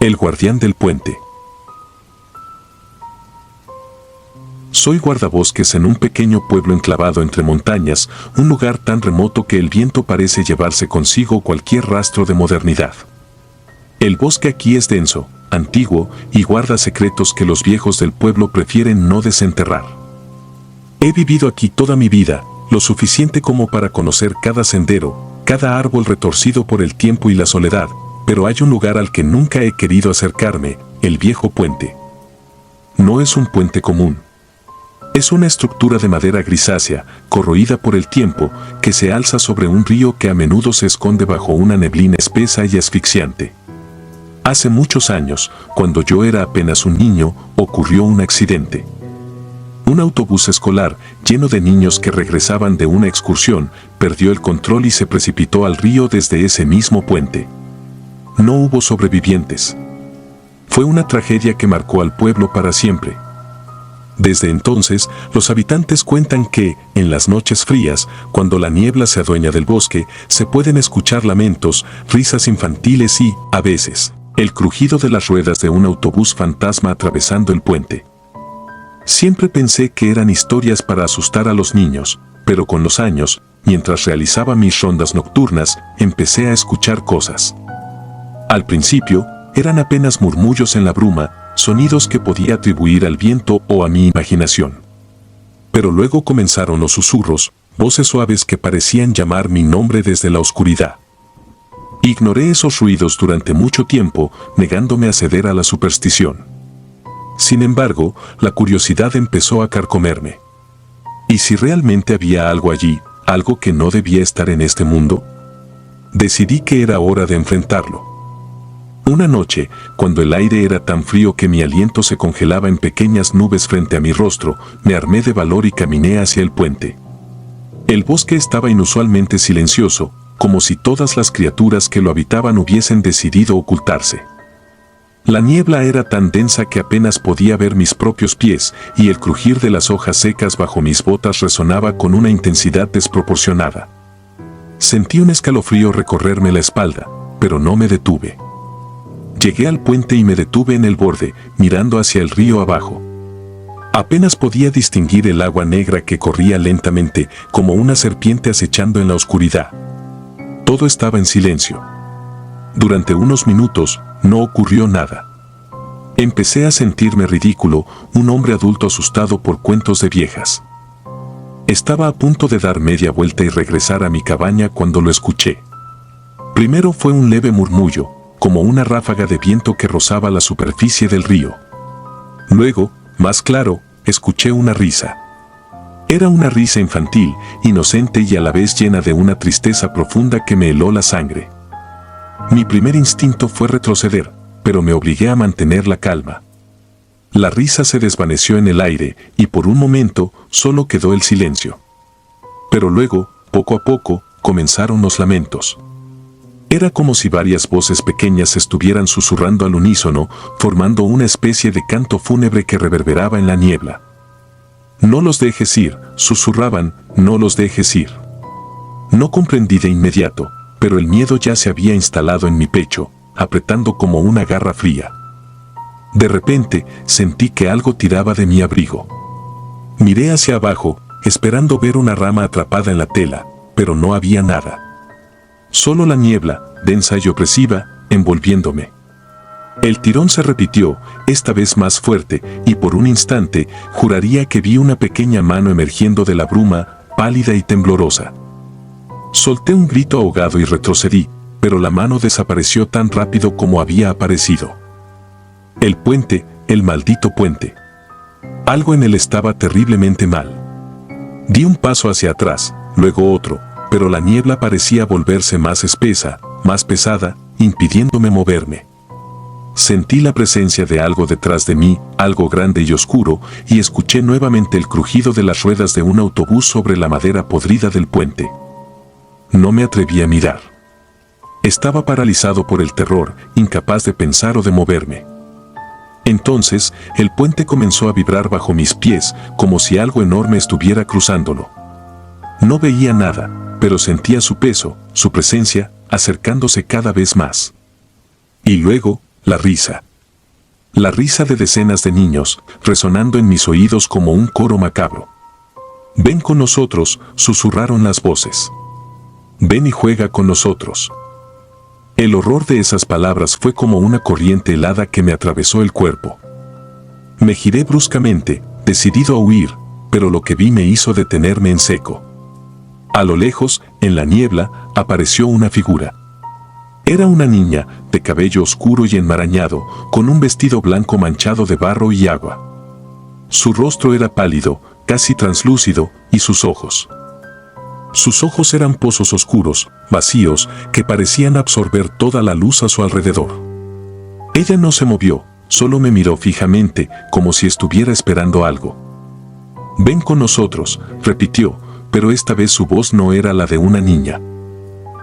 El guardián del puente. Soy guardabosques en un pequeño pueblo enclavado entre montañas, un lugar tan remoto que el viento parece llevarse consigo cualquier rastro de modernidad. El bosque aquí es denso, antiguo y guarda secretos que los viejos del pueblo prefieren no desenterrar. He vivido aquí toda mi vida, lo suficiente como para conocer cada sendero, cada árbol retorcido por el tiempo y la soledad, pero hay un lugar al que nunca he querido acercarme, el viejo puente. No es un puente común. Es una estructura de madera grisácea, corroída por el tiempo, que se alza sobre un río que a menudo se esconde bajo una neblina espesa y asfixiante. Hace muchos años, cuando yo era apenas un niño, ocurrió un accidente. Un autobús escolar, lleno de niños que regresaban de una excursión, perdió el control y se precipitó al río desde ese mismo puente. No hubo sobrevivientes. Fue una tragedia que marcó al pueblo para siempre. Desde entonces, los habitantes cuentan que, en las noches frías, cuando la niebla se adueña del bosque, se pueden escuchar lamentos, risas infantiles y, a veces, el crujido de las ruedas de un autobús fantasma atravesando el puente. Siempre pensé que eran historias para asustar a los niños, pero con los años, mientras realizaba mis rondas nocturnas, empecé a escuchar cosas. Al principio, eran apenas murmullos en la bruma, sonidos que podía atribuir al viento o a mi imaginación. Pero luego comenzaron los susurros, voces suaves que parecían llamar mi nombre desde la oscuridad. Ignoré esos ruidos durante mucho tiempo, negándome a ceder a la superstición. Sin embargo, la curiosidad empezó a carcomerme. ¿Y si realmente había algo allí, algo que no debía estar en este mundo? Decidí que era hora de enfrentarlo. Una noche, cuando el aire era tan frío que mi aliento se congelaba en pequeñas nubes frente a mi rostro, me armé de valor y caminé hacia el puente. El bosque estaba inusualmente silencioso, como si todas las criaturas que lo habitaban hubiesen decidido ocultarse. La niebla era tan densa que apenas podía ver mis propios pies, y el crujir de las hojas secas bajo mis botas resonaba con una intensidad desproporcionada. Sentí un escalofrío recorrerme la espalda, pero no me detuve. Llegué al puente y me detuve en el borde, mirando hacia el río abajo. Apenas podía distinguir el agua negra que corría lentamente, como una serpiente acechando en la oscuridad. Todo estaba en silencio. Durante unos minutos, no ocurrió nada. Empecé a sentirme ridículo, un hombre adulto asustado por cuentos de viejas. Estaba a punto de dar media vuelta y regresar a mi cabaña cuando lo escuché. Primero fue un leve murmullo, como una ráfaga de viento que rozaba la superficie del río. Luego, más claro, escuché una risa. Era una risa infantil, inocente y a la vez llena de una tristeza profunda que me heló la sangre. Mi primer instinto fue retroceder, pero me obligué a mantener la calma. La risa se desvaneció en el aire y por un momento solo quedó el silencio. Pero luego, poco a poco, comenzaron los lamentos. Era como si varias voces pequeñas estuvieran susurrando al unísono, formando una especie de canto fúnebre que reverberaba en la niebla. «No los dejes ir», susurraban, «no los dejes ir». No comprendí de inmediato, pero el miedo ya se había instalado en mi pecho, apretando como una garra fría. De repente, sentí que algo tiraba de mi abrigo. Miré hacia abajo, esperando ver una rama atrapada en la tela, pero no había nada. Solo la niebla, densa y opresiva, envolviéndome. El tirón se repitió, esta vez más fuerte, y por un instante, juraría que vi una pequeña mano emergiendo de la bruma, pálida y temblorosa. Solté un grito ahogado y retrocedí, pero la mano desapareció tan rápido como había aparecido. El puente, el maldito puente. Algo en él estaba terriblemente mal. Di un paso hacia atrás, luego otro, pero la niebla parecía volverse más espesa, más pesada, impidiéndome moverme. Sentí la presencia de algo detrás de mí, algo grande y oscuro, y escuché nuevamente el crujido de las ruedas de un autobús sobre la madera podrida del puente. No me atreví a mirar. Estaba paralizado por el terror, incapaz de pensar o de moverme. Entonces, el puente comenzó a vibrar bajo mis pies, como si algo enorme estuviera cruzándolo. No veía nada, pero sentía su peso, su presencia, acercándose cada vez más. Y luego, la risa. La risa de decenas de niños, resonando en mis oídos como un coro macabro. «Ven con nosotros», susurraron las voces. «Ven y juega con nosotros». El horror de esas palabras fue como una corriente helada que me atravesó el cuerpo. Me giré bruscamente, decidido a huir, pero lo que vi me hizo detenerme en seco. A lo lejos, en la niebla, apareció una figura. Era una niña, de cabello oscuro y enmarañado, con un vestido blanco manchado de barro y agua. Su rostro era pálido, casi translúcido, y sus ojos. Sus ojos eran pozos oscuros, vacíos, que parecían absorber toda la luz a su alrededor. Ella no se movió, solo me miró fijamente, como si estuviera esperando algo. «Ven con nosotros», repitió, pero esta vez su voz no era la de una niña.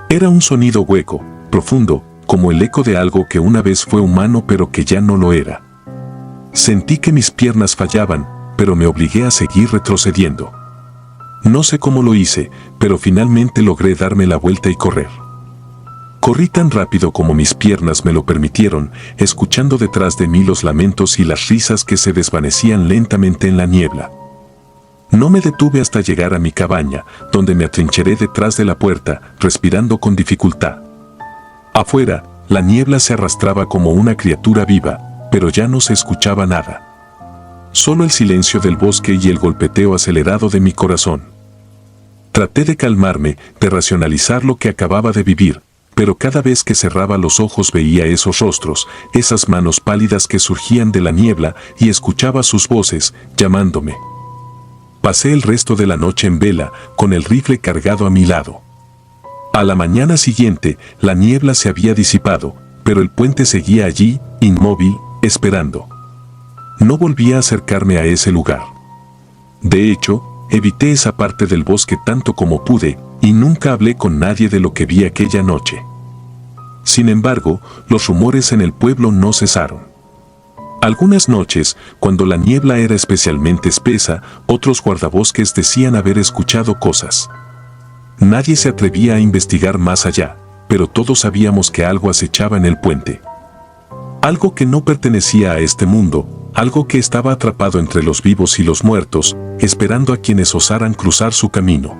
Era un sonido hueco, profundo, como el eco de algo que una vez fue humano pero que ya no lo era. Sentí que mis piernas fallaban, pero me obligué a seguir retrocediendo. No sé cómo lo hice, pero finalmente logré darme la vuelta y correr. Corrí tan rápido como mis piernas me lo permitieron, escuchando detrás de mí los lamentos y las risas que se desvanecían lentamente en la niebla. No me detuve hasta llegar a mi cabaña, donde me atrincheré detrás de la puerta, respirando con dificultad. Afuera, la niebla se arrastraba como una criatura viva, pero ya no se escuchaba nada. Solo el silencio del bosque y el golpeteo acelerado de mi corazón. Traté de calmarme, de racionalizar lo que acababa de vivir, pero cada vez que cerraba los ojos veía esos rostros, esas manos pálidas que surgían de la niebla y escuchaba sus voces, llamándome. Pasé el resto de la noche en vela, con el rifle cargado a mi lado. A la mañana siguiente, la niebla se había disipado, pero el puente seguía allí, inmóvil, esperando. No volví a acercarme a ese lugar. De hecho, evité esa parte del bosque tanto como pude, y nunca hablé con nadie de lo que vi aquella noche. Sin embargo, los rumores en el pueblo no cesaron. Algunas noches, cuando la niebla era especialmente espesa, otros guardabosques decían haber escuchado cosas. Nadie se atrevía a investigar más allá, pero todos sabíamos que algo acechaba en el puente. Algo que no pertenecía a este mundo, algo que estaba atrapado entre los vivos y los muertos, esperando a quienes osaran cruzar su camino.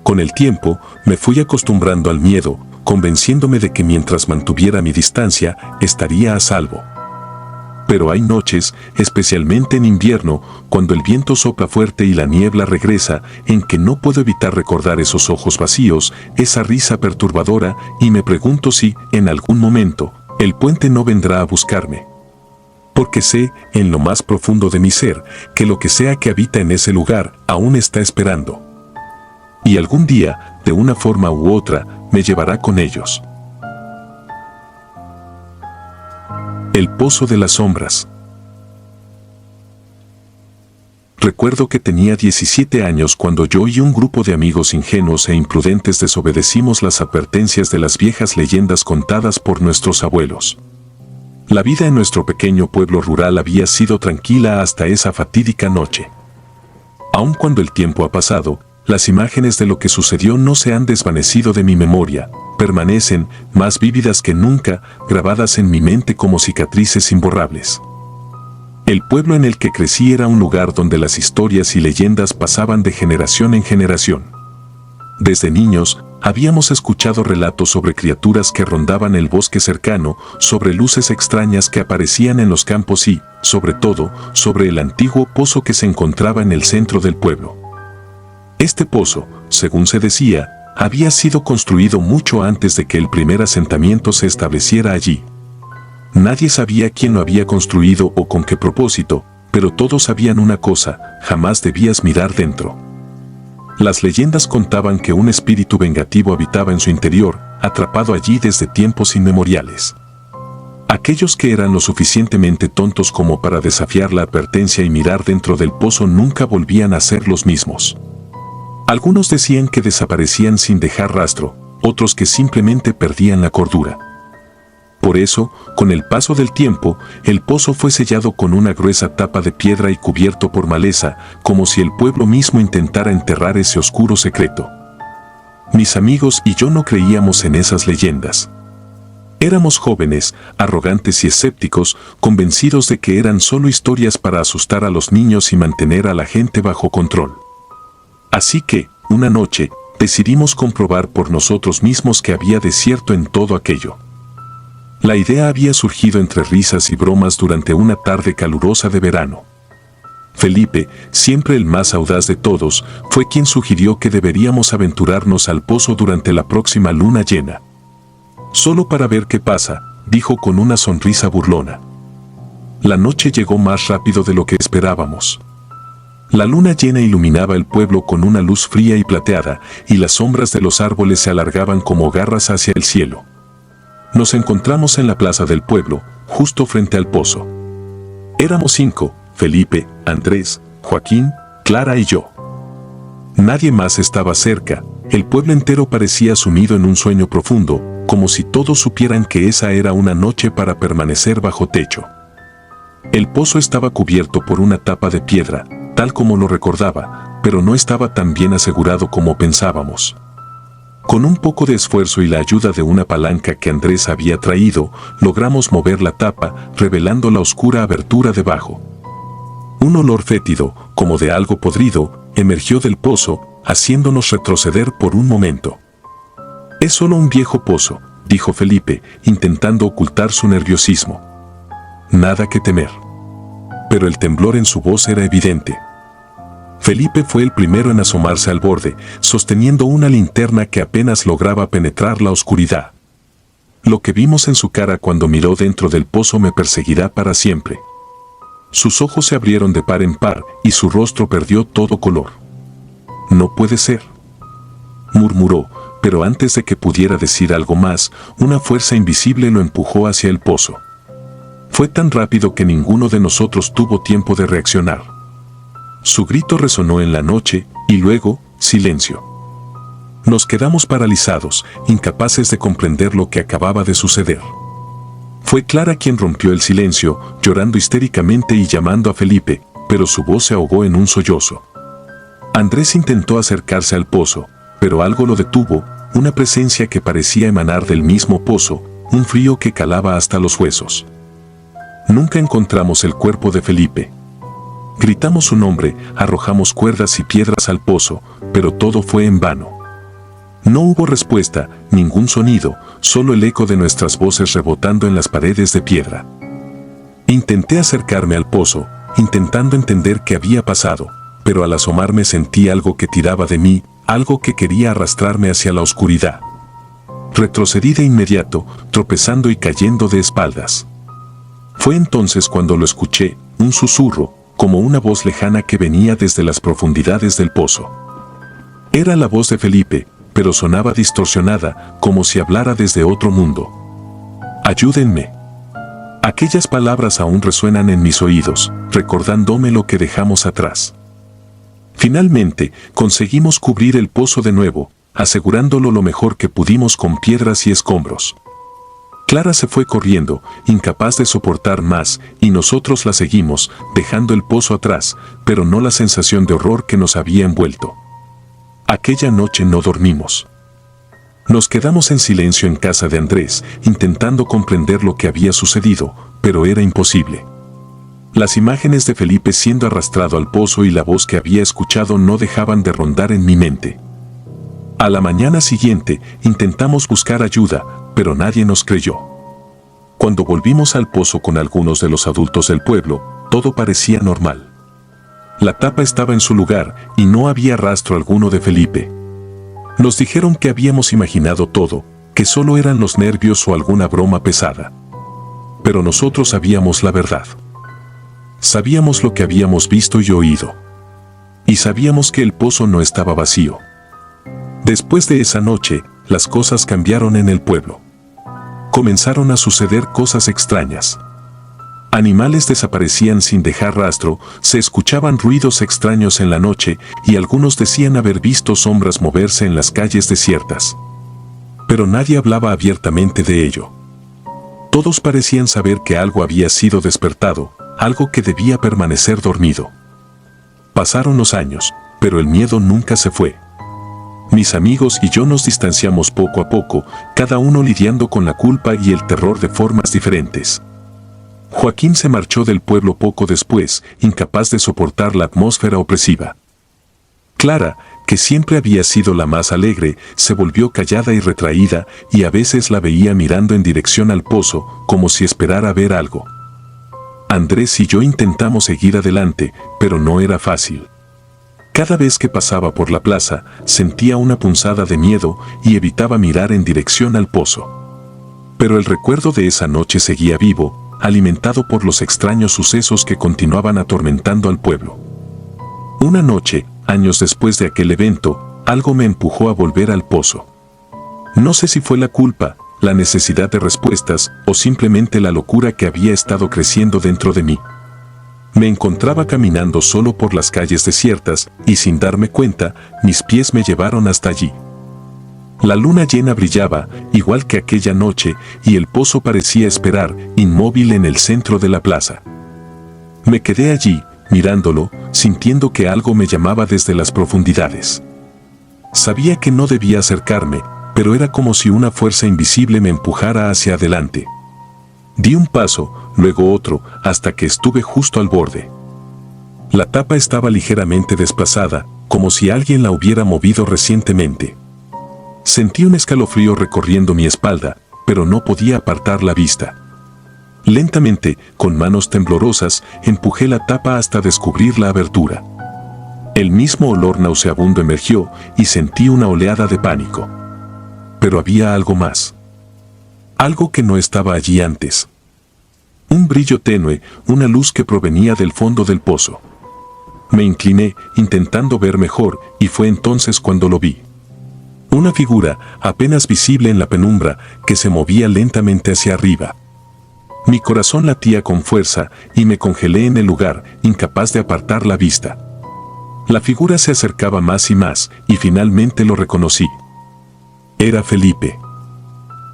Con el tiempo, me fui acostumbrando al miedo, convenciéndome de que mientras mantuviera mi distancia, estaría a salvo. Pero hay noches, especialmente en invierno, cuando el viento sopla fuerte y la niebla regresa, en que no puedo evitar recordar esos ojos vacíos, esa risa perturbadora, y me pregunto si, en algún momento, el puente no vendrá a buscarme. Porque sé, en lo más profundo de mi ser, que lo que sea que habita en ese lugar, aún está esperando. Y algún día, de una forma u otra, me llevará con ellos. El pozo de las sombras. Recuerdo que tenía 17 años cuando yo y un grupo de amigos ingenuos e imprudentes desobedecimos las advertencias de las viejas leyendas contadas por nuestros abuelos. La vida en nuestro pequeño pueblo rural había sido tranquila hasta esa fatídica noche. Aun cuando el tiempo ha pasado, las imágenes de lo que sucedió no se han desvanecido de mi memoria, permanecen, más vívidas que nunca, grabadas en mi mente como cicatrices imborrables. El pueblo en el que crecí era un lugar donde las historias y leyendas pasaban de generación en generación. Desde niños, habíamos escuchado relatos sobre criaturas que rondaban el bosque cercano, sobre luces extrañas que aparecían en los campos y, sobre todo, sobre el antiguo pozo que se encontraba en el centro del pueblo. Este pozo, según se decía, había sido construido mucho antes de que el primer asentamiento se estableciera allí. Nadie sabía quién lo había construido o con qué propósito, pero todos sabían una cosa: jamás debías mirar dentro. Las leyendas contaban que un espíritu vengativo habitaba en su interior, atrapado allí desde tiempos inmemoriales. Aquellos que eran lo suficientemente tontos como para desafiar la advertencia y mirar dentro del pozo nunca volvían a ser los mismos. Algunos decían que desaparecían sin dejar rastro, otros que simplemente perdían la cordura. Por eso, con el paso del tiempo, el pozo fue sellado con una gruesa tapa de piedra y cubierto por maleza, como si el pueblo mismo intentara enterrar ese oscuro secreto. Mis amigos y yo no creíamos en esas leyendas. Éramos jóvenes, arrogantes y escépticos, convencidos de que eran solo historias para asustar a los niños y mantener a la gente bajo control. Así que, una noche, decidimos comprobar por nosotros mismos que había de cierto en todo aquello. La idea había surgido entre risas y bromas durante una tarde calurosa de verano. Felipe, siempre el más audaz de todos, fue quien sugirió que deberíamos aventurarnos al pozo durante la próxima luna llena. Solo para ver qué pasa, dijo con una sonrisa burlona. La noche llegó más rápido de lo que esperábamos. La luna llena iluminaba el pueblo con una luz fría y plateada, y las sombras de los árboles se alargaban como garras hacia el cielo. Nos encontramos en la plaza del pueblo, justo frente al pozo. Éramos 5, Felipe, Andrés, Joaquín, Clara y yo. Nadie más estaba cerca, el pueblo entero parecía sumido en un sueño profundo, como si todos supieran que esa era una noche para permanecer bajo techo. El pozo estaba cubierto por una tapa de piedra, tal como lo recordaba, pero no estaba tan bien asegurado como pensábamos. Con un poco de esfuerzo y la ayuda de una palanca que Andrés había traído, logramos mover la tapa, revelando la oscura abertura debajo. Un olor fétido, como de algo podrido, emergió del pozo, haciéndonos retroceder por un momento. «Es solo un viejo pozo», dijo Felipe, intentando ocultar su nerviosismo. «Nada que temer». Pero el temblor en su voz era evidente. Felipe fue el primero en asomarse al borde, sosteniendo una linterna que apenas lograba penetrar la oscuridad. Lo que vimos en su cara cuando miró dentro del pozo me perseguirá para siempre. Sus ojos se abrieron de par en par y su rostro perdió todo color. «No puede ser», murmuró, pero antes de que pudiera decir algo más, una fuerza invisible lo empujó hacia el pozo. Fue tan rápido que ninguno de nosotros tuvo tiempo de reaccionar. Su grito resonó en la noche, y luego, silencio. Nos quedamos paralizados, incapaces de comprender lo que acababa de suceder. Fue Clara quien rompió el silencio, llorando histéricamente y llamando a Felipe, pero su voz se ahogó en un sollozo. Andrés intentó acercarse al pozo, pero algo lo detuvo, una presencia que parecía emanar del mismo pozo, un frío que calaba hasta los huesos. Nunca encontramos el cuerpo de Felipe. Gritamos su nombre, arrojamos cuerdas y piedras al pozo, pero todo fue en vano. No hubo respuesta, ningún sonido, solo el eco de nuestras voces rebotando en las paredes de piedra. Intenté acercarme al pozo, intentando entender qué había pasado, pero al asomarme sentí algo que tiraba de mí, algo que quería arrastrarme hacia la oscuridad. Retrocedí de inmediato, tropezando y cayendo de espaldas. Fue entonces cuando lo escuché, un susurro, como una voz lejana que venía desde las profundidades del pozo. Era la voz de Felipe, pero sonaba distorsionada, como si hablara desde otro mundo. «Ayúdenme». Aquellas palabras aún resuenan en mis oídos, recordándome lo que dejamos atrás. Finalmente, conseguimos cubrir el pozo de nuevo, asegurándolo lo mejor que pudimos con piedras y escombros. Clara se fue corriendo, incapaz de soportar más, y nosotros la seguimos, dejando el pozo atrás, pero no la sensación de horror que nos había envuelto. Aquella noche no dormimos. Nos quedamos en silencio en casa de Andrés, intentando comprender lo que había sucedido, pero era imposible. Las imágenes de Felipe siendo arrastrado al pozo y la voz que había escuchado no dejaban de rondar en mi mente. A la mañana siguiente, intentamos buscar ayuda, pero nadie nos creyó. Cuando volvimos al pozo con algunos de los adultos del pueblo, todo parecía normal. La tapa estaba en su lugar y no había rastro alguno de Felipe. Nos dijeron que habíamos imaginado todo, que solo eran los nervios o alguna broma pesada. Pero nosotros sabíamos la verdad. Sabíamos lo que habíamos visto y oído. Y sabíamos que el pozo no estaba vacío. Después de esa noche, las cosas cambiaron en el pueblo. Comenzaron a suceder cosas extrañas. Animales desaparecían sin dejar rastro, se escuchaban ruidos extraños en la noche y algunos decían haber visto sombras moverse en las calles desiertas. Pero nadie hablaba abiertamente de ello. Todos parecían saber que algo había sido despertado, algo que debía permanecer dormido. Pasaron los años, pero el miedo nunca se fue. Mis amigos y yo nos distanciamos poco a poco, cada uno lidiando con la culpa y el terror de formas diferentes. Joaquín se marchó del pueblo poco después, incapaz de soportar la atmósfera opresiva. Clara, que siempre había sido la más alegre, se volvió callada y retraída, y a veces la veía mirando en dirección al pozo, como si esperara ver algo. Andrés y yo intentamos seguir adelante, pero no era fácil. Cada vez que pasaba por la plaza, sentía una punzada de miedo y evitaba mirar en dirección al pozo. Pero el recuerdo de esa noche seguía vivo, alimentado por los extraños sucesos que continuaban atormentando al pueblo. Una noche, años después de aquel evento, algo me empujó a volver al pozo. No sé si fue la culpa, la necesidad de respuestas o simplemente la locura que había estado creciendo dentro de mí. Me encontraba caminando solo por las calles desiertas y sin darme cuenta, mis pies me llevaron hasta allí. La luna llena brillaba, igual que aquella noche, y el pozo parecía esperar, inmóvil en el centro de la plaza. Me quedé allí, mirándolo, sintiendo que algo me llamaba desde las profundidades. Sabía que no debía acercarme, pero era como si una fuerza invisible me empujara hacia adelante. Di un paso, luego otro, hasta que estuve justo al borde. La tapa estaba ligeramente desplazada, como si alguien la hubiera movido recientemente. Sentí un escalofrío recorriendo mi espalda, pero no podía apartar la vista. Lentamente, con manos temblorosas, empujé la tapa hasta descubrir la abertura. El mismo olor nauseabundo emergió y sentí una oleada de pánico. Pero había algo más. Algo que no estaba allí antes. Un brillo tenue, una luz que provenía del fondo del pozo. Me incliné, intentando ver mejor, y fue entonces cuando lo vi. Una figura, apenas visible en la penumbra, que se movía lentamente hacia arriba. Mi corazón latía con fuerza y me congelé en el lugar, incapaz de apartar la vista. La figura se acercaba más y finalmente lo reconocí. Era Felipe.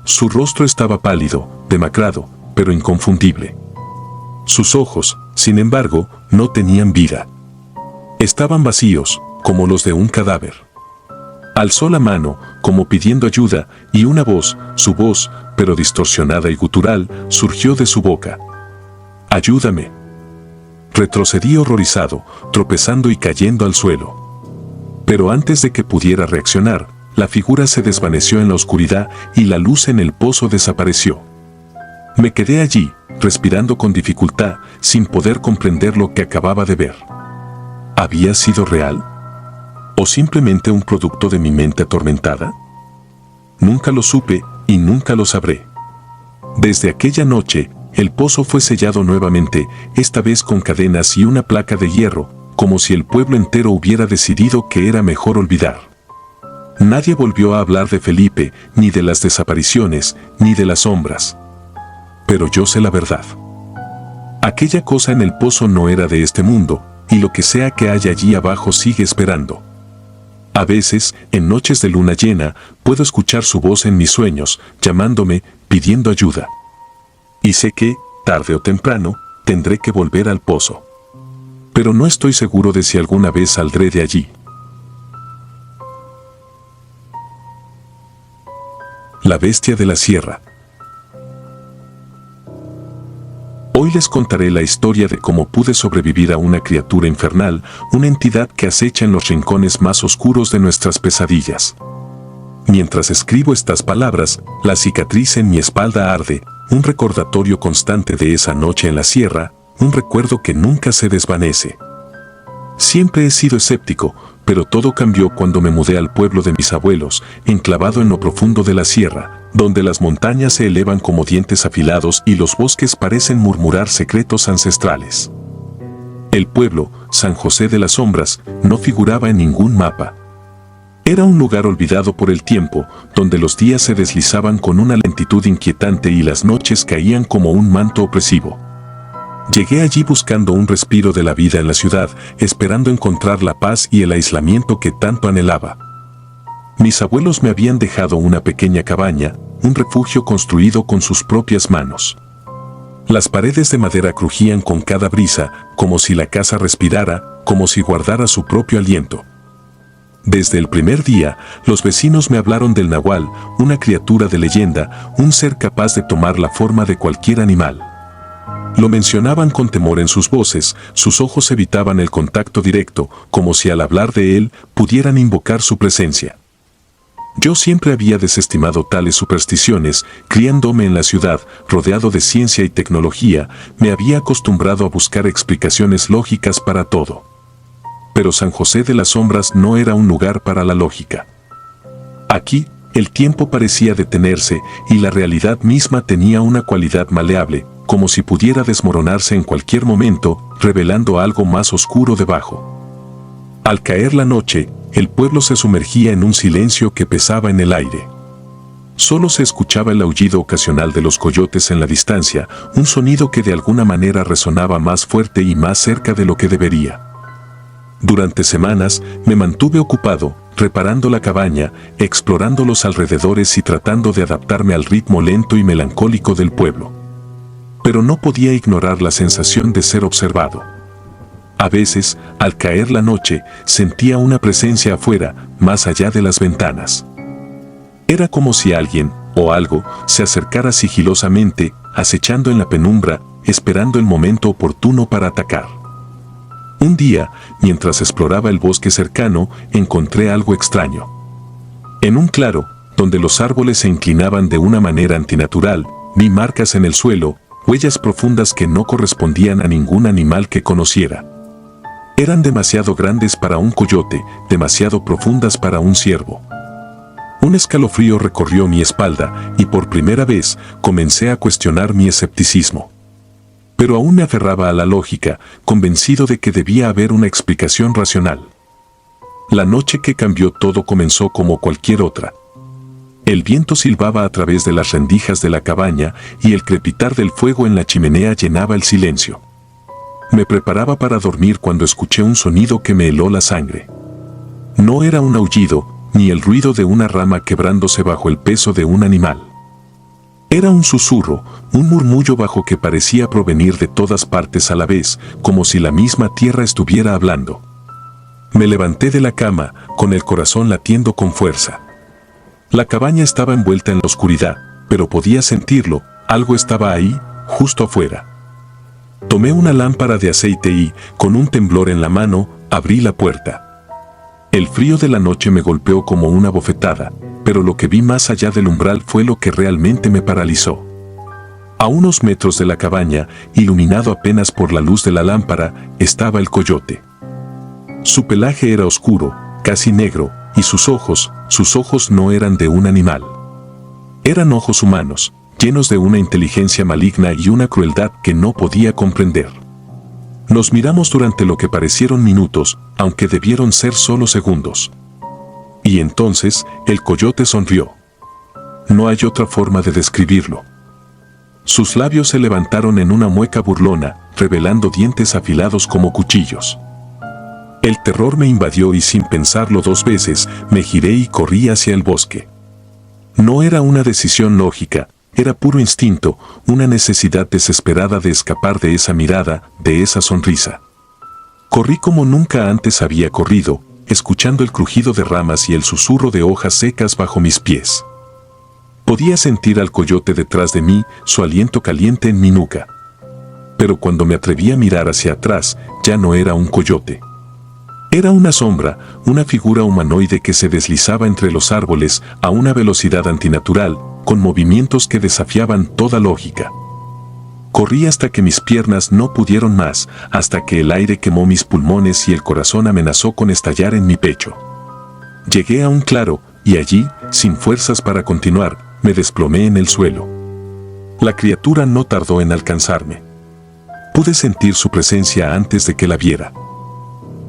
Su rostro estaba pálido, demacrado, pero inconfundible. Sus ojos, sin embargo, no tenían vida. Estaban vacíos, como los de un cadáver. Alzó la mano, como pidiendo ayuda, y una voz, su voz, pero distorsionada y gutural, surgió de su boca. «Ayúdame». Retrocedí horrorizado, tropezando y cayendo al suelo. Pero antes de que pudiera reaccionar, la figura se desvaneció en la oscuridad y la luz en el pozo desapareció. Me quedé allí, respirando con dificultad, sin poder comprender lo que acababa de ver. ¿Había sido real? ¿O simplemente un producto de mi mente atormentada? Nunca lo supe y nunca lo sabré. Desde aquella noche, el pozo fue sellado nuevamente, esta vez con cadenas y una placa de hierro, como si el pueblo entero hubiera decidido que era mejor olvidar. Nadie volvió a hablar de Felipe, ni de las desapariciones, ni de las sombras. Pero yo sé la verdad. Aquella cosa en el pozo no era de este mundo, y lo que sea que haya allí abajo sigue esperando. A veces, en noches de luna llena, puedo escuchar su voz en mis sueños, llamándome, pidiendo ayuda. Y sé que, tarde o temprano, tendré que volver al pozo. Pero no estoy seguro de si alguna vez saldré de allí. La bestia de la sierra. Hoy les contaré la historia de cómo pude sobrevivir a una criatura infernal, una entidad que acecha en los rincones más oscuros de nuestras pesadillas. Mientras escribo estas palabras, la cicatriz en mi espalda arde, un recordatorio constante de esa noche en la sierra, un recuerdo que nunca se desvanece. Siempre he sido escéptico, pero todo cambió cuando me mudé al pueblo de mis abuelos, enclavado en lo profundo de la sierra, donde las montañas se elevan como dientes afilados y los bosques parecen murmurar secretos ancestrales. El pueblo, San José de las Sombras, no figuraba en ningún mapa. Era un lugar olvidado por el tiempo, donde los días se deslizaban con una lentitud inquietante y las noches caían como un manto opresivo. Llegué allí buscando un respiro de la vida en la ciudad, esperando encontrar la paz y el aislamiento que tanto anhelaba. Mis abuelos me habían dejado una pequeña cabaña, un refugio construido con sus propias manos. Las paredes de madera crujían con cada brisa, como si la casa respirara, como si guardara su propio aliento. Desde el primer día, los vecinos me hablaron del nahual, una criatura de leyenda, un ser capaz de tomar la forma de cualquier animal. Lo mencionaban con temor en sus voces, sus ojos evitaban el contacto directo, como si al hablar de él pudieran invocar su presencia. Yo siempre había desestimado tales supersticiones, criándome en la ciudad, rodeado de ciencia y tecnología, me había acostumbrado a buscar explicaciones lógicas para todo. Pero San José de las Sombras no era un lugar para la lógica. Aquí, el tiempo parecía detenerse y la realidad misma tenía una cualidad maleable, como si pudiera desmoronarse en cualquier momento, revelando algo más oscuro debajo. Al caer la noche, el pueblo se sumergía en un silencio que pesaba en el aire. Solo se escuchaba el aullido ocasional de los coyotes en la distancia, un sonido que de alguna manera resonaba más fuerte y más cerca de lo que debería. Durante semanas me mantuve ocupado, reparando la cabaña, explorando los alrededores y tratando de adaptarme al ritmo lento y melancólico del pueblo. Pero no podía ignorar la sensación de ser observado. A veces, al caer la noche, sentía una presencia afuera, más allá de las ventanas. Era como si alguien, o algo, se acercara sigilosamente, acechando en la penumbra, esperando el momento oportuno para atacar. Un día, mientras exploraba el bosque cercano, encontré algo extraño. En un claro, donde los árboles se inclinaban de una manera antinatural, vi marcas en el suelo, huellas profundas que no correspondían a ningún animal que conociera. Eran demasiado grandes para un coyote, demasiado profundas para un ciervo. Un escalofrío recorrió mi espalda y por primera vez comencé a cuestionar mi escepticismo. Pero aún me aferraba a la lógica, convencido de que debía haber una explicación racional. La noche que cambió todo comenzó como cualquier otra. El viento silbaba a través de las rendijas de la cabaña y el crepitar del fuego en la chimenea llenaba el silencio. Me preparaba para dormir cuando escuché un sonido que me heló la sangre. No era un aullido, ni el ruido de una rama quebrándose bajo el peso de un animal. Era un susurro, un murmullo bajo que parecía provenir de todas partes a la vez, como si la misma tierra estuviera hablando. Me levanté de la cama, con el corazón latiendo con fuerza. La cabaña estaba envuelta en la oscuridad, pero podía sentirlo, algo estaba ahí, justo afuera. Tomé una lámpara de aceite y, con un temblor en la mano, abrí la puerta. El frío de la noche me golpeó como una bofetada, pero lo que vi más allá del umbral fue lo que realmente me paralizó. A unos metros de la cabaña, iluminado apenas por la luz de la lámpara, estaba el coyote. Su pelaje era oscuro, casi negro, y sus ojos no eran de un animal. Eran ojos humanos, llenos de una inteligencia maligna y una crueldad que no podía comprender. Nos miramos durante lo que parecieron minutos, aunque debieron ser solo segundos. Y entonces, el coyote sonrió. No hay otra forma de describirlo. Sus labios se levantaron en una mueca burlona, revelando dientes afilados como cuchillos. El terror me invadió y sin pensarlo dos veces, me giré y corrí hacia el bosque. No era una decisión lógica, era puro instinto, una necesidad desesperada de escapar de esa mirada, de esa sonrisa. Corrí como nunca antes había corrido, escuchando el crujido de ramas y el susurro de hojas secas bajo mis pies. Podía sentir al coyote detrás de mí, su aliento caliente en mi nuca. Pero cuando me atreví a mirar hacia atrás, ya no era un coyote. Era una sombra, una figura humanoide que se deslizaba entre los árboles a una velocidad antinatural, con movimientos que desafiaban toda lógica. Corrí hasta que mis piernas no pudieron más, hasta que el aire quemó mis pulmones y el corazón amenazó con estallar en mi pecho. Llegué a un claro, y allí, sin fuerzas para continuar, me desplomé en el suelo. La criatura no tardó en alcanzarme. Pude sentir su presencia antes de que la viera.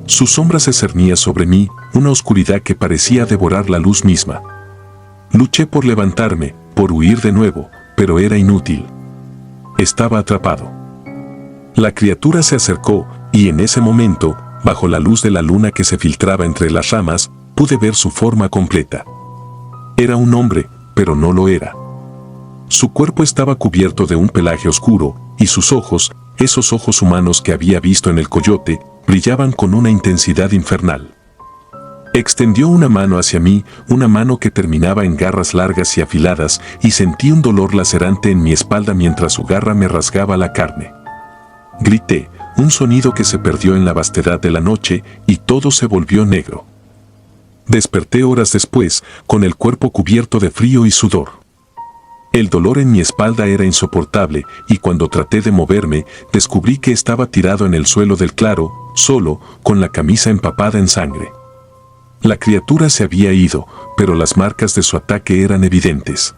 Su sombra se cernía sobre mí, una oscuridad que parecía devorar la luz misma. Luché por levantarme, por huir de nuevo, pero era inútil. Estaba atrapado. La criatura se acercó, y en ese momento, bajo la luz de la luna que se filtraba entre las ramas, pude ver su forma completa. Era un hombre, pero no lo era. Su cuerpo estaba cubierto de un pelaje oscuro, y sus ojos, esos ojos humanos que había visto en el coyote, brillaban con una intensidad infernal. Extendió una mano hacia mí, una mano que terminaba en garras largas y afiladas, y sentí un dolor lacerante en mi espalda mientras su garra me rasgaba la carne. Grité, un sonido que se perdió en la vastedad de la noche, y todo se volvió negro. Desperté horas después, con el cuerpo cubierto de frío y sudor. El dolor en mi espalda era insoportable, y cuando traté de moverme, descubrí que estaba tirado en el suelo del claro, solo, con la camisa empapada en sangre. La criatura se había ido, pero las marcas de su ataque eran evidentes.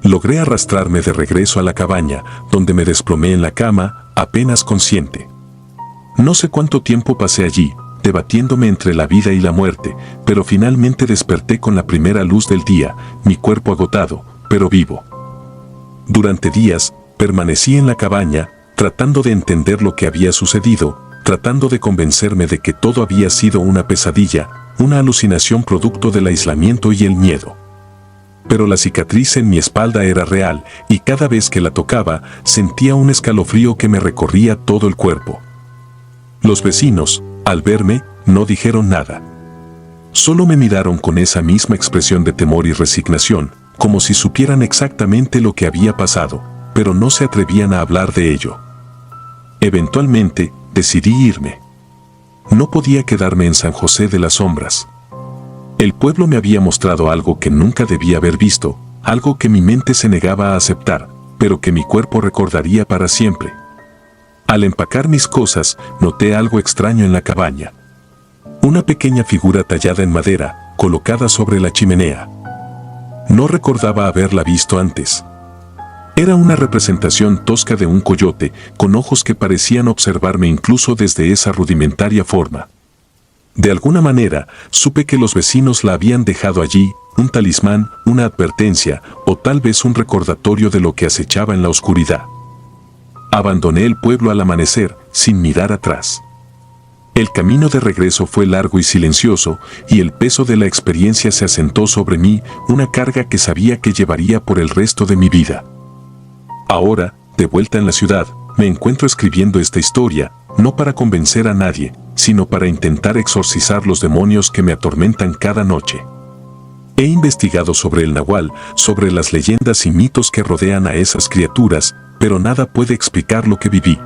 Logré arrastrarme de regreso a la cabaña, donde me desplomé en la cama, apenas consciente. No sé cuánto tiempo pasé allí, debatiéndome entre la vida y la muerte, pero finalmente desperté con la primera luz del día, mi cuerpo agotado, pero vivo. Durante días, permanecí en la cabaña, tratando de entender lo que había sucedido, tratando de convencerme de que todo había sido una pesadilla, una alucinación producto del aislamiento y el miedo. Pero la cicatriz en mi espalda era real, y cada vez que la tocaba, sentía un escalofrío que me recorría todo el cuerpo. Los vecinos, al verme, no dijeron nada. Solo me miraron con esa misma expresión de temor y resignación, como si supieran exactamente lo que había pasado, pero no se atrevían a hablar de ello. Eventualmente, decidí irme. No podía quedarme en San José de las Sombras. El pueblo me había mostrado algo que nunca debía haber visto, algo que mi mente se negaba a aceptar, pero que mi cuerpo recordaría para siempre. Al empacar mis cosas, noté algo extraño en la cabaña. Una pequeña figura tallada en madera, colocada sobre la chimenea. No recordaba haberla visto antes. Era una representación tosca de un coyote, con ojos que parecían observarme incluso desde esa rudimentaria forma. De alguna manera, supe que los vecinos la habían dejado allí, un talismán, una advertencia, o tal vez un recordatorio de lo que acechaba en la oscuridad. Abandoné el pueblo al amanecer, sin mirar atrás. El camino de regreso fue largo y silencioso, y el peso de la experiencia se asentó sobre mí, una carga que sabía que llevaría por el resto de mi vida. Ahora, de vuelta en la ciudad, me encuentro escribiendo esta historia, no para convencer a nadie, sino para intentar exorcizar los demonios que me atormentan cada noche. He investigado sobre el nahual, sobre las leyendas y mitos que rodean a esas criaturas, pero nada puede explicar lo que viví.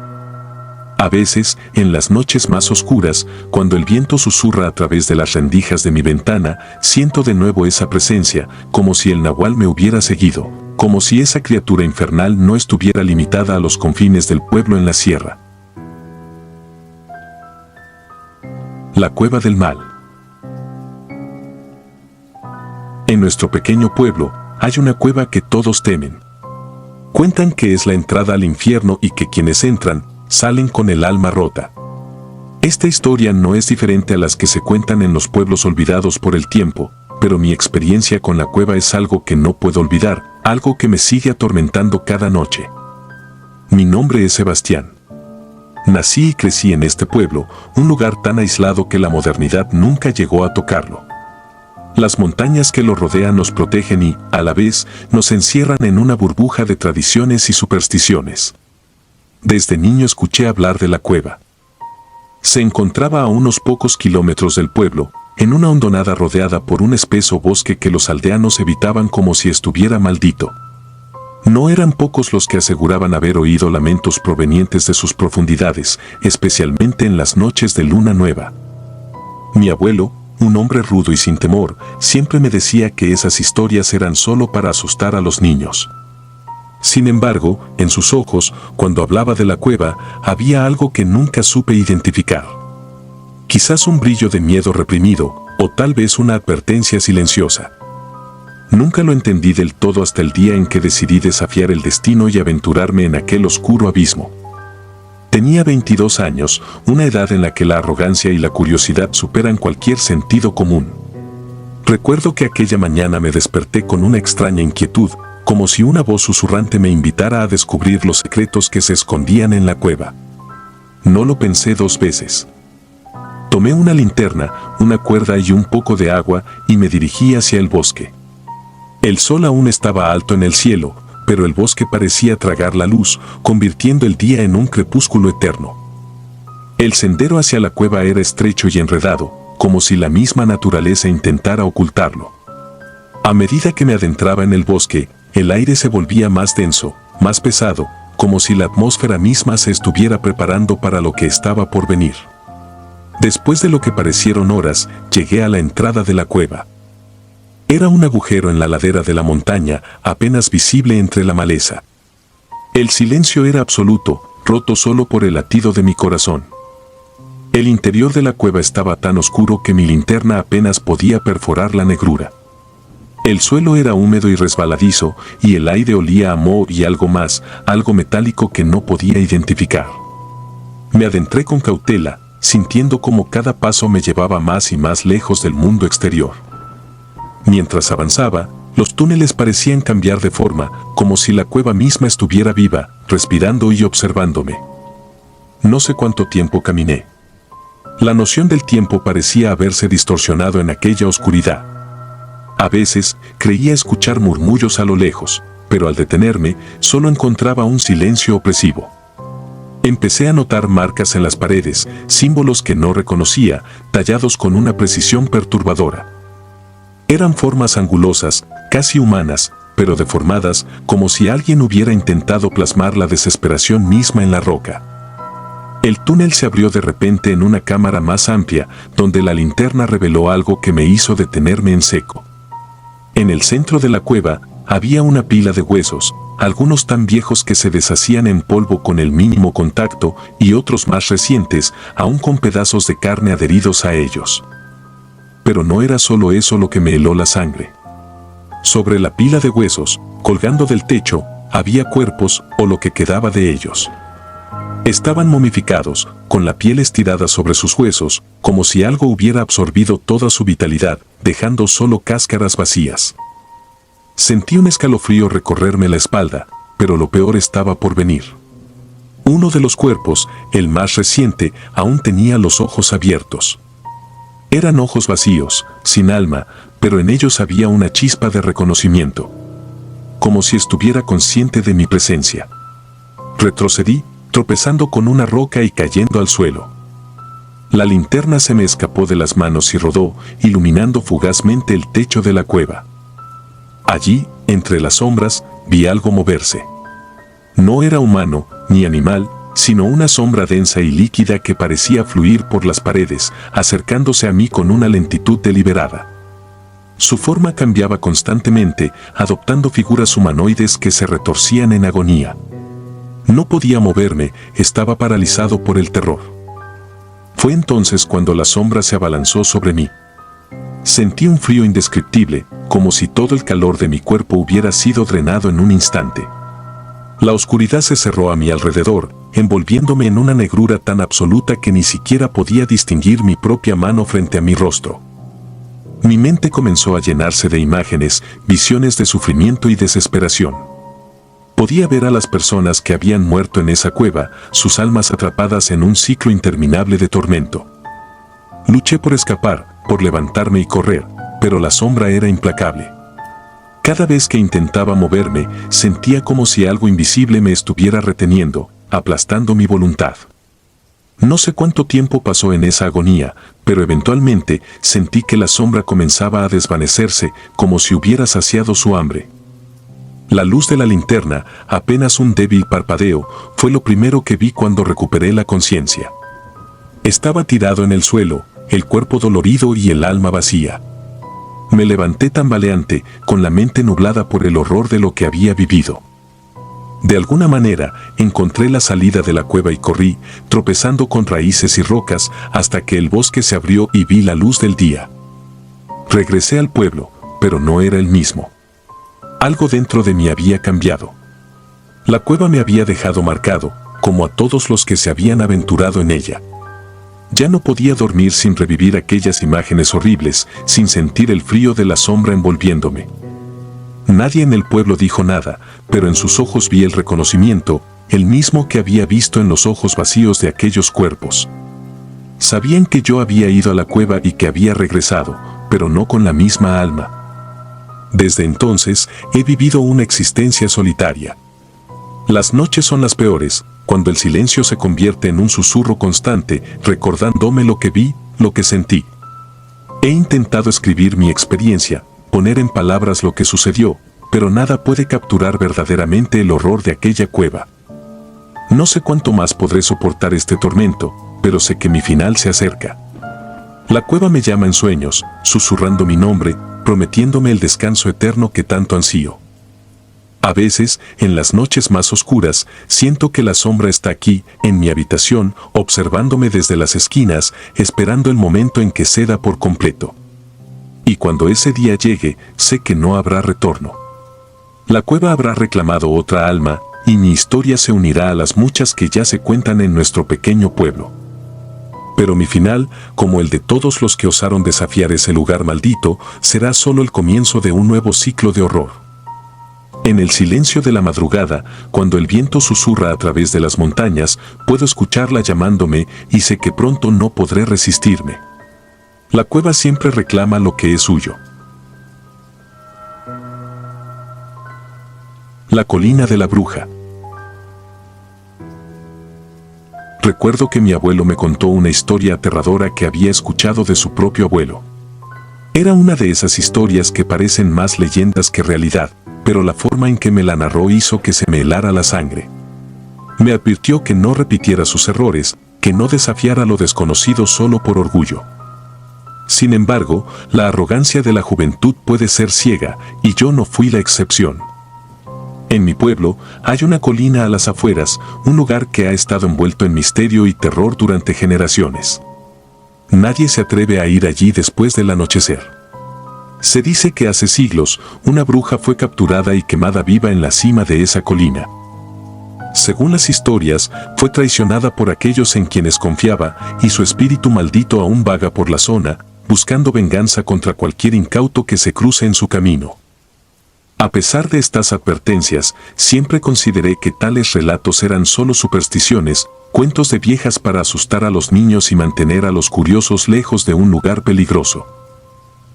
A veces, en las noches más oscuras, cuando el viento susurra a través de las rendijas de mi ventana, siento de nuevo esa presencia, como si el nahual me hubiera seguido, como si esa criatura infernal no estuviera limitada a los confines del pueblo en la sierra. La Cueva del Mal. En nuestro pequeño pueblo, hay una cueva que todos temen. Cuentan que es la entrada al infierno y que quienes entran, salen con el alma rota. Esta historia no es diferente a las que se cuentan en los pueblos olvidados por el tiempo, pero mi experiencia con la cueva es algo que no puedo olvidar, algo que me sigue atormentando cada noche. Mi nombre es Sebastián. Nací y crecí en este pueblo, un lugar tan aislado que la modernidad nunca llegó a tocarlo. Las montañas que lo rodean nos protegen y, a la vez, nos encierran en una burbuja de tradiciones y supersticiones. Desde niño escuché hablar de la cueva. Se encontraba a unos pocos kilómetros del pueblo, en una hondonada rodeada por un espeso bosque que los aldeanos evitaban como si estuviera maldito. No eran pocos los que aseguraban haber oído lamentos provenientes de sus profundidades, especialmente en las noches de luna nueva. Mi abuelo, un hombre rudo y sin temor, siempre me decía que esas historias eran solo para asustar a los niños. Sin embargo, en sus ojos, cuando hablaba de la cueva, había algo que nunca supe identificar. Quizás un brillo de miedo reprimido, o tal vez una advertencia silenciosa. Nunca lo entendí del todo hasta el día en que decidí desafiar el destino y aventurarme en aquel oscuro abismo. Tenía 22 años, una edad en la que la arrogancia y la curiosidad superan cualquier sentido común. Recuerdo que aquella mañana me desperté con una extraña inquietud, como si una voz susurrante me invitara a descubrir los secretos que se escondían en la cueva. No lo pensé dos veces. Tomé una linterna, una cuerda y un poco de agua y me dirigí hacia el bosque. El sol aún estaba alto en el cielo, pero el bosque parecía tragar la luz, convirtiendo el día en un crepúsculo eterno. El sendero hacia la cueva era estrecho y enredado, como si la misma naturaleza intentara ocultarlo. A medida que me adentraba en el bosque, el aire se volvía más denso, más pesado, como si la atmósfera misma se estuviera preparando para lo que estaba por venir. Después de lo que parecieron horas, llegué a la entrada de la cueva. Era un agujero en la ladera de la montaña, apenas visible entre la maleza. El silencio era absoluto, roto solo por el latido de mi corazón. El interior de la cueva estaba tan oscuro que mi linterna apenas podía perforar la negrura. El suelo era húmedo y resbaladizo, y el aire olía a moho y algo más, algo metálico que no podía identificar. Me adentré con cautela, sintiendo como cada paso me llevaba más y más lejos del mundo exterior. Mientras avanzaba, los túneles parecían cambiar de forma, como si la cueva misma estuviera viva, respirando y observándome. No sé cuánto tiempo caminé. La noción del tiempo parecía haberse distorsionado en aquella oscuridad. A veces creía escuchar murmullos a lo lejos, pero al detenerme solo encontraba un silencio opresivo. Empecé a notar marcas en las paredes, símbolos que no reconocía, tallados con una precisión perturbadora. Eran formas angulosas, casi humanas, pero deformadas, como si alguien hubiera intentado plasmar la desesperación misma en la roca. El túnel se abrió de repente en una cámara más amplia, donde la linterna reveló algo que me hizo detenerme en seco. En el centro de la cueva había una pila de huesos, algunos tan viejos que se deshacían en polvo con el mínimo contacto y otros más recientes, aún con pedazos de carne adheridos a ellos. Pero no era solo eso lo que me heló la sangre. Sobre la pila de huesos, colgando del techo, había cuerpos o lo que quedaba de ellos. Estaban momificados, con la piel estirada sobre sus huesos, como si algo hubiera absorbido toda su vitalidad, dejando solo cáscaras vacías. Sentí un escalofrío recorrerme la espalda, pero lo peor estaba por venir. Uno de los cuerpos, el más reciente, aún tenía los ojos abiertos. Eran ojos vacíos, sin alma, pero en ellos había una chispa de reconocimiento. Como si estuviera consciente de mi presencia. Retrocedí, tropezando con una roca y cayendo al suelo. La linterna se me escapó de las manos y rodó, iluminando fugazmente el techo de la cueva. Allí, entre las sombras, vi algo moverse. No era humano, ni animal, sino una sombra densa y líquida que parecía fluir por las paredes, acercándose a mí con una lentitud deliberada. Su forma cambiaba constantemente, adoptando figuras humanoides que se retorcían en agonía. No podía moverme, estaba paralizado por el terror. Fue entonces cuando la sombra se abalanzó sobre mí. Sentí un frío indescriptible, como si todo el calor de mi cuerpo hubiera sido drenado en un instante. La oscuridad se cerró a mi alrededor, envolviéndome en una negrura tan absoluta que ni siquiera podía distinguir mi propia mano frente a mi rostro. Mi mente comenzó a llenarse de imágenes, visiones de sufrimiento y desesperación. Podía ver a las personas que habían muerto en esa cueva, sus almas atrapadas en un ciclo interminable de tormento. Luché por escapar, por levantarme y correr, pero la sombra era implacable. Cada vez que intentaba moverme, sentía como si algo invisible me estuviera reteniendo, aplastando mi voluntad. No sé cuánto tiempo pasó en esa agonía, pero eventualmente sentí que la sombra comenzaba a desvanecerse, como si hubiera saciado su hambre. La luz de la linterna, apenas un débil parpadeo, fue lo primero que vi cuando recuperé la conciencia. Estaba tirado en el suelo, el cuerpo dolorido y el alma vacía. Me levanté tambaleante, con la mente nublada por el horror de lo que había vivido. De alguna manera, encontré la salida de la cueva y corrí, tropezando con raíces y rocas, hasta que el bosque se abrió y vi la luz del día. Regresé al pueblo, pero no era el mismo. Algo dentro de mí había cambiado. La cueva me había dejado marcado, como a todos los que se habían aventurado en ella. Ya no podía dormir sin revivir aquellas imágenes horribles, sin sentir el frío de la sombra envolviéndome. Nadie en el pueblo dijo nada, pero en sus ojos vi el reconocimiento, el mismo que había visto en los ojos vacíos de aquellos cuerpos. Sabían que yo había ido a la cueva y que había regresado, pero no con la misma alma. Desde entonces, he vivido una existencia solitaria. Las noches son las peores, cuando el silencio se convierte en un susurro constante, recordándome lo que vi, lo que sentí. He intentado escribir mi experiencia, poner en palabras lo que sucedió, pero nada puede capturar verdaderamente el horror de aquella cueva. No sé cuánto más podré soportar este tormento, pero sé que mi final se acerca. La cueva me llama en sueños, susurrando mi nombre, prometiéndome el descanso eterno que tanto ansío. A veces, en las noches más oscuras, siento que la sombra está aquí, en mi habitación, observándome desde las esquinas, esperando el momento en que ceda por completo. Y cuando ese día llegue, sé que no habrá retorno. La cueva habrá reclamado otra alma, y mi historia se unirá a las muchas que ya se cuentan en nuestro pequeño pueblo. Pero mi final, como el de todos los que osaron desafiar ese lugar maldito, será solo el comienzo de un nuevo ciclo de horror. En el silencio de la madrugada, cuando el viento susurra a través de las montañas, puedo escucharla llamándome y sé que pronto no podré resistirme. La cueva siempre reclama lo que es suyo. La colina de la bruja. Recuerdo que mi abuelo me contó una historia aterradora que había escuchado de su propio abuelo. Era una de esas historias que parecen más leyendas que realidad, pero la forma en que me la narró hizo que se me helara la sangre. Me advirtió que no repitiera sus errores, que no desafiara lo desconocido solo por orgullo. Sin embargo, la arrogancia de la juventud puede ser ciega, y yo no fui la excepción. En mi pueblo hay una colina a las afueras, un lugar que ha estado envuelto en misterio y terror durante generaciones. Nadie se atreve a ir allí después del anochecer. Se dice que hace siglos, una bruja fue capturada y quemada viva en la cima de esa colina. Según las historias, fue traicionada por aquellos en quienes confiaba y su espíritu maldito aún vaga por la zona, buscando venganza contra cualquier incauto que se cruce en su camino. A pesar de estas advertencias, siempre consideré que tales relatos eran solo supersticiones, cuentos de viejas para asustar a los niños y mantener a los curiosos lejos de un lugar peligroso.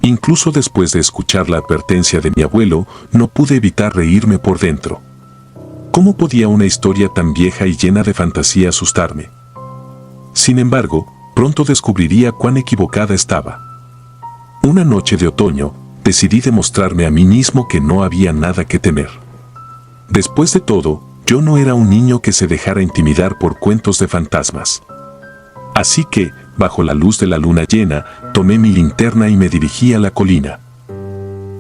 Incluso después de escuchar la advertencia de mi abuelo, no pude evitar reírme por dentro. ¿Cómo podía una historia tan vieja y llena de fantasía asustarme? Sin embargo, pronto descubriría cuán equivocada estaba. Una noche de otoño, decidí demostrarme a mí mismo que no había nada que temer. Después de todo, yo no era un niño que se dejara intimidar por cuentos de fantasmas. Así que, bajo la luz de la luna llena, tomé mi linterna y me dirigí a la colina.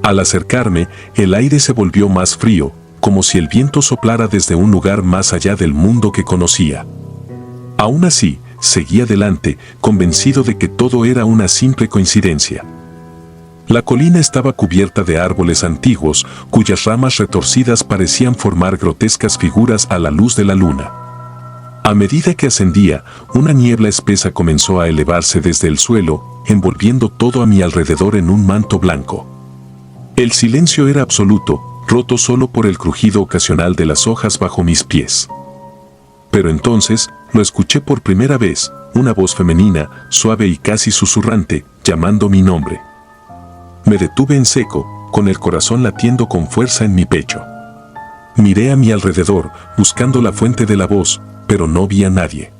Al acercarme, el aire se volvió más frío, como si el viento soplara desde un lugar más allá del mundo que conocía. Aún así, seguí adelante, convencido de que todo era una simple coincidencia. La colina estaba cubierta de árboles antiguos, cuyas ramas retorcidas parecían formar grotescas figuras a la luz de la luna. A medida que ascendía, una niebla espesa comenzó a elevarse desde el suelo, envolviendo todo a mi alrededor en un manto blanco. El silencio era absoluto, roto solo por el crujido ocasional de las hojas bajo mis pies. Pero entonces, lo escuché por primera vez, una voz femenina, suave y casi susurrante, llamando mi nombre. Me detuve en seco, con el corazón latiendo con fuerza en mi pecho. Miré a mi alrededor, buscando la fuente de la voz, pero no vi a nadie.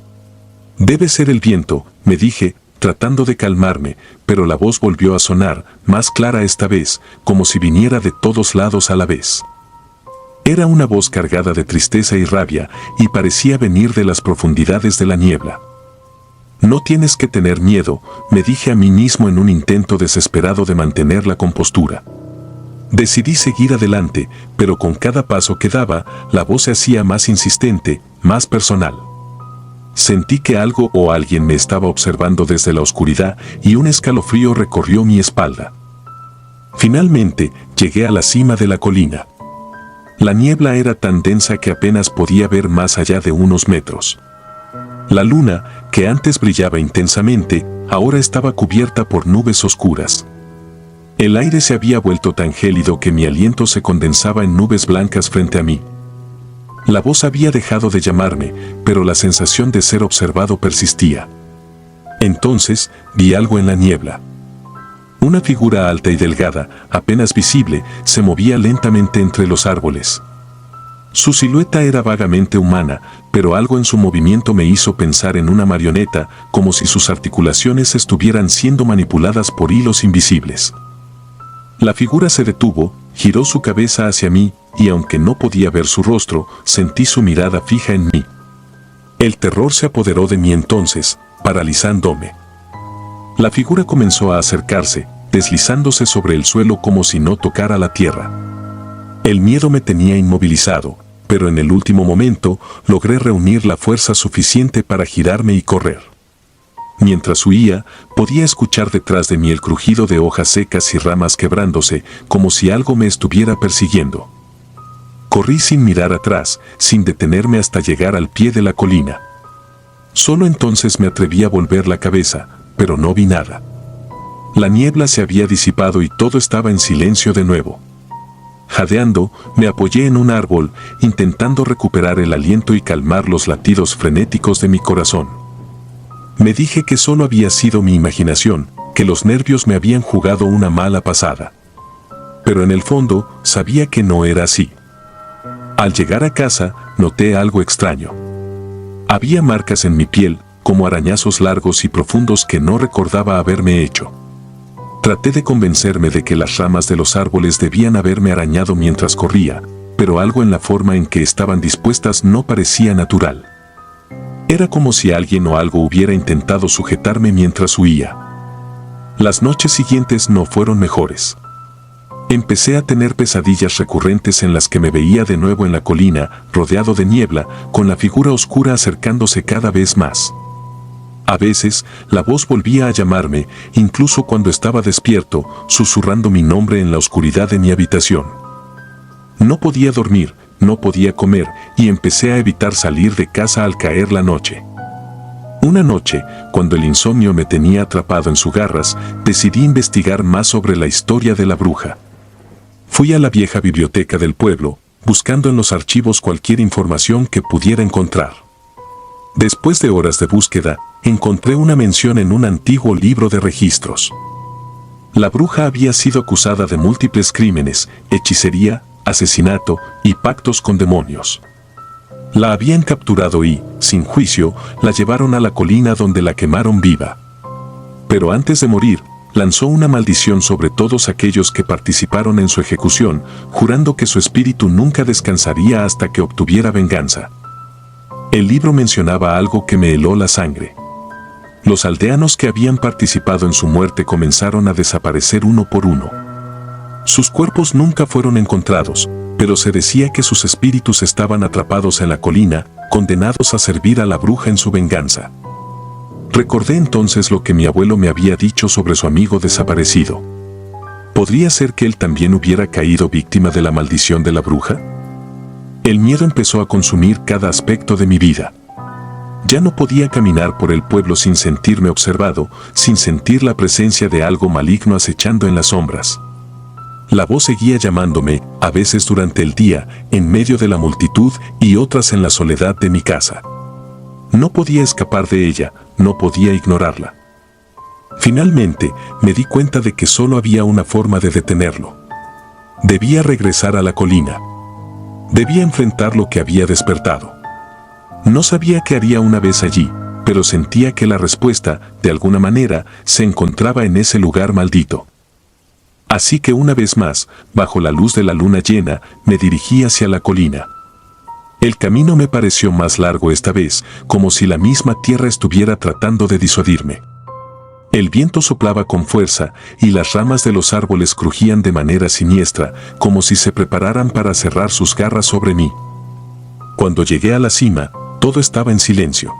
Debe ser el viento, me dije, tratando de calmarme, pero la voz volvió a sonar, más clara esta vez, como si viniera de todos lados a la vez. Era una voz cargada de tristeza y rabia, y parecía venir de las profundidades de la niebla. No tienes que tener miedo, me dije a mí mismo en un intento desesperado de mantener la compostura. Decidí seguir adelante, pero con cada paso que daba, la voz se hacía más insistente, más personal. Sentí que algo o alguien me estaba observando desde la oscuridad y un escalofrío recorrió mi espalda. Finalmente, llegué a la cima de la colina. La niebla era tan densa que apenas podía ver más allá de unos metros. La luna, que antes brillaba intensamente, ahora estaba cubierta por nubes oscuras. El aire se había vuelto tan gélido que mi aliento se condensaba en nubes blancas frente a mí. La voz había dejado de llamarme, pero la sensación de ser observado persistía. Entonces, vi algo en la niebla. Una figura alta y delgada, apenas visible, se movía lentamente entre los árboles. Su silueta era vagamente humana, pero algo en su movimiento me hizo pensar en una marioneta, como si sus articulaciones estuvieran siendo manipuladas por hilos invisibles. La figura se detuvo, giró su cabeza hacia mí, y aunque no podía ver su rostro, sentí su mirada fija en mí. El terror se apoderó de mí entonces, paralizándome. La figura comenzó a acercarse, deslizándose sobre el suelo como si no tocara la tierra. El miedo me tenía inmovilizado, pero en el último momento logré reunir la fuerza suficiente para girarme y correr. Mientras huía, podía escuchar detrás de mí el crujido de hojas secas y ramas quebrándose, como si algo me estuviera persiguiendo. Corrí sin mirar atrás, sin detenerme hasta llegar al pie de la colina. Solo entonces me atreví a volver la cabeza, pero no vi nada. La niebla se había disipado y todo estaba en silencio de nuevo. Jadeando, me apoyé en un árbol, intentando recuperar el aliento y calmar los latidos frenéticos de mi corazón. Me dije que solo había sido mi imaginación, que los nervios me habían jugado una mala pasada. Pero en el fondo, sabía que no era así. Al llegar a casa, noté algo extraño. Había marcas en mi piel, como arañazos largos y profundos que no recordaba haberme hecho. Traté de convencerme de que las ramas de los árboles debían haberme arañado mientras corría, pero algo en la forma en que estaban dispuestas no parecía natural. Era como si alguien o algo hubiera intentado sujetarme mientras huía. Las noches siguientes no fueron mejores. Empecé a tener pesadillas recurrentes en las que me veía de nuevo en la colina, rodeado de niebla, con la figura oscura acercándose cada vez más. A veces, la voz volvía a llamarme, incluso cuando estaba despierto, susurrando mi nombre en la oscuridad de mi habitación. No podía dormir, no podía comer, y empecé a evitar salir de casa al caer la noche. Una noche, cuando el insomnio me tenía atrapado en sus garras, decidí investigar más sobre la historia de la bruja. Fui a la vieja biblioteca del pueblo, buscando en los archivos cualquier información que pudiera encontrar. Después de horas de búsqueda, encontré una mención en un antiguo libro de registros. La bruja había sido acusada de múltiples crímenes, hechicería, asesinato y pactos con demonios. La habían capturado y, sin juicio, la llevaron a la colina donde la quemaron viva. Pero antes de morir, lanzó una maldición sobre todos aquellos que participaron en su ejecución, jurando que su espíritu nunca descansaría hasta que obtuviera venganza. El libro mencionaba algo que me heló la sangre. Los aldeanos que habían participado en su muerte comenzaron a desaparecer uno por uno. Sus cuerpos nunca fueron encontrados, pero se decía que sus espíritus estaban atrapados en la colina, condenados a servir a la bruja en su venganza. Recordé entonces lo que mi abuelo me había dicho sobre su amigo desaparecido. ¿Podría ser que él también hubiera caído víctima de la maldición de la bruja? El miedo empezó a consumir cada aspecto de mi vida. Ya no podía caminar por el pueblo sin sentirme observado, sin sentir la presencia de algo maligno acechando en las sombras. La voz seguía llamándome, a veces durante el día, en medio de la multitud y otras en la soledad de mi casa. No podía escapar de ella, no podía ignorarla. Finalmente, me di cuenta de que solo había una forma de detenerlo. Debía regresar a la colina. Debía enfrentar lo que había despertado. No sabía qué haría una vez allí, pero sentía que la respuesta, de alguna manera, se encontraba en ese lugar maldito. Así que una vez más, bajo la luz de la luna llena, me dirigí hacia la colina. El camino me pareció más largo esta vez, como si la misma tierra estuviera tratando de disuadirme. El viento soplaba con fuerza y las ramas de los árboles crujían de manera siniestra, como si se prepararan para cerrar sus garras sobre mí. Cuando llegué a la cima, todo estaba en silencio.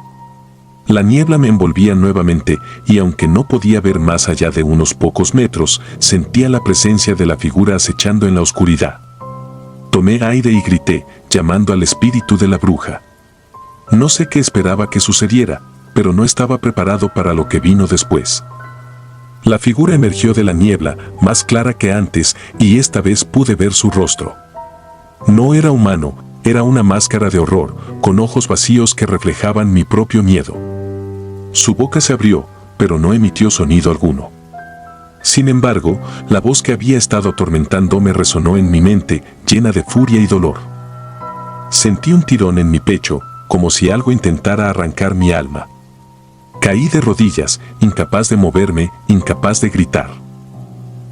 La niebla me envolvía nuevamente y aunque no podía ver más allá de unos pocos metros, sentía la presencia de la figura acechando en la oscuridad. Tomé aire y grité, llamando al espíritu de la bruja. No sé qué esperaba que sucediera, pero no estaba preparado para lo que vino después. La figura emergió de la niebla, más clara que antes, y esta vez pude ver su rostro. No era humano, era una máscara de horror, con ojos vacíos que reflejaban mi propio miedo. Su boca se abrió, pero no emitió sonido alguno. Sin embargo, la voz que había estado atormentándome resonó en mi mente, llena de furia y dolor. Sentí un tirón en mi pecho, como si algo intentara arrancar mi alma. Caí de rodillas, incapaz de moverme, incapaz de gritar.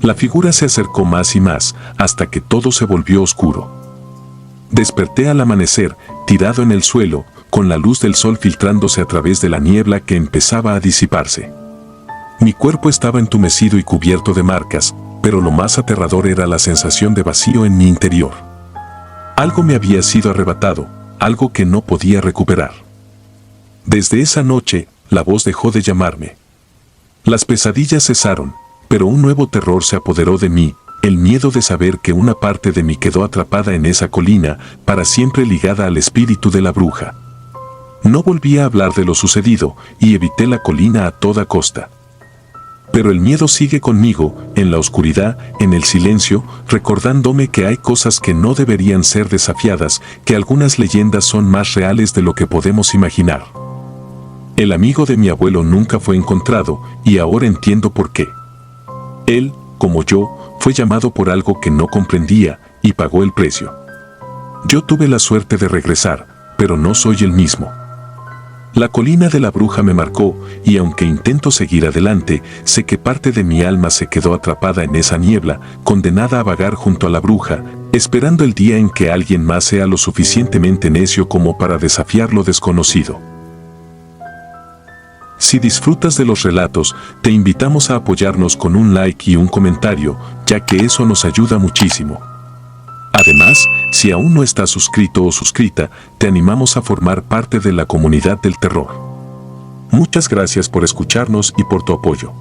La figura se acercó más y más, hasta que todo se volvió oscuro. Desperté al amanecer, tirado en el suelo, con la luz del sol filtrándose a través de la niebla que empezaba a disiparse. Mi cuerpo estaba entumecido y cubierto de marcas, pero lo más aterrador era la sensación de vacío en mi interior. Algo me había sido arrebatado, algo que no podía recuperar. Desde esa noche, la voz dejó de llamarme. Las pesadillas cesaron, pero un nuevo terror se apoderó de mí, el miedo de saber que una parte de mí quedó atrapada en esa colina, para siempre ligada al espíritu de la bruja. No volví a hablar de lo sucedido, y evité la colina a toda costa. Pero el miedo sigue conmigo, en la oscuridad, en el silencio, recordándome que hay cosas que no deberían ser desafiadas, que algunas leyendas son más reales de lo que podemos imaginar. El amigo de mi abuelo nunca fue encontrado, y ahora entiendo por qué. Él, como yo, fue llamado por algo que no comprendía, y pagó el precio. Yo tuve la suerte de regresar, pero no soy el mismo. La colina de la bruja me marcó, y aunque intento seguir adelante, sé que parte de mi alma se quedó atrapada en esa niebla, condenada a vagar junto a la bruja, esperando el día en que alguien más sea lo suficientemente necio como para desafiar lo desconocido. Si disfrutas de los relatos, te invitamos a apoyarnos con un like y un comentario, ya que eso nos ayuda muchísimo. Además, si aún no estás suscrito o suscrita, te animamos a formar parte de la comunidad del terror. Muchas gracias por escucharnos y por tu apoyo.